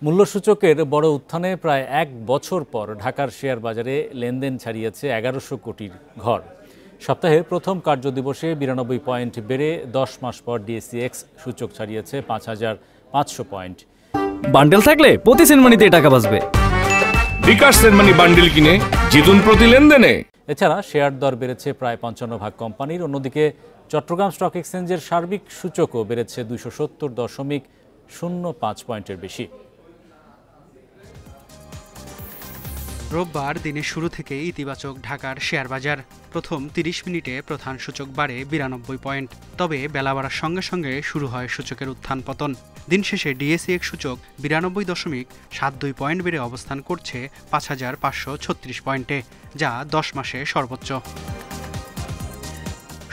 মূল্যসূচকের বড় উত্থানে প্রায় এক বছর পর ঢাকার শেয়ার বাজারে লেনদেন ছাড়িয়েছে ১১০০ কোটির ঘর। সপ্তাহের প্রথম কার্যদিবসে ৯২ পয়েন্ট বেড়ে ১০ মাস পর ডিএসইএক্স সূচক ছাড়িয়েছে ৫,৫০০ পয়েন্ট। বান্ডেল থাকলে প্রতি সেনমানিতে টাকা বাঁচবে। বিকাশ সেনমানি বান্ডেল কিনে জিতুন প্রতি লেনদেনে। এছাড়া শেয়ার দর বেড়েছে প্রায় ৫৫ কোম্পানির। অন্যদিকে চট্টগ্রাম স্টক এক্সচেঞ্জের সার্বিক সূচকও বেড়েছে ২৭০.০৫ পয়েন্টের বেশি। রোববার দিনের শুরু থেকে ইতিবাচক ঢাকার শেয়ার বাজার। প্রথম ৩০ মিনিটে প্রধান সূচক বাড়ে ৯২ পয়েন্ট। তবে বেলা বাড়ার সঙ্গে সঙ্গে শুরু হয় সূচকের উত্থান পতন। দিন শেষে ডিএসইএক্স সূচক ৯২.৭২ পয়েন্ট বেড়ে অবস্থান করছে ৫,৫৩৬ পয়েন্টে, যা ১০ মাসে সর্বোচ্চ।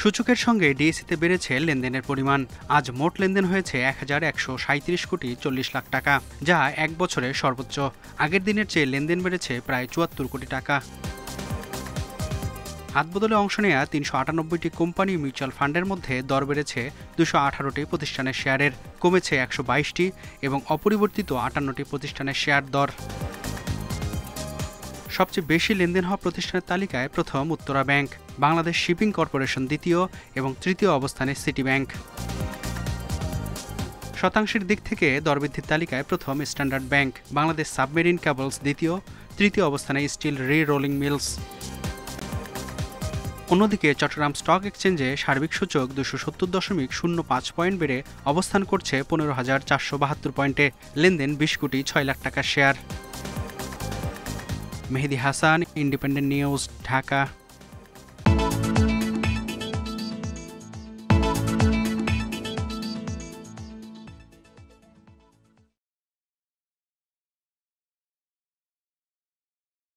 সূচকের সঙ্গে ডিএসইতে বেড়েছে লেনদেনের পরিমাণ। আজ মোট লেনদেন হয়েছে ১,১৩৭.৪০ টাকা, যা এক বছরে সর্বোচ্চ। আগের দিনের চেয়ে লেনদেন বেড়েছে প্রায় ৭৪ কোটি টাকা। হাতবদলে অংশ নেয়া ৩৯৮টি কোম্পানি মিউচুয়াল ফান্ডের মধ্যে দর বেড়েছে ২১৮টি প্রতিষ্ঠানের শেয়ারের, কমেছে ১২২টি এবং অপরিবর্তিত ৫৮টি প্রতিষ্ঠানের শেয়ার দর। সবচেয়ে বেশি লেনদেন হওয়া প্রতিষ্ঠানের তালিকায় প্রথম Uttara bank, Bangladesh shipping corporation দ্বিতীয় এবং তৃতীয় অবস্থানে সিটি ব্যাংক। শতাংশের দিক থেকে দরবৃদ্ধির তালিকায় প্রথম standard bank, Bangladesh submarine cables দ্বিতীয়, তৃতীয় অবস্থানে স্টিল রি রোলিং মিলস। অন্যদিকে চট্টগ্রাম স্টক এক্সচেঞ্জে সার্বিক সূচক ২৭০.০৫ পয়েন্ট বেড়ে অবস্থান করছে ১৫,৪৭২ পয়েন্টে। লেনদেন ২০,৬০,০০,০০০ টাকার share. Mehedi Hasan, independent news, Dhaka.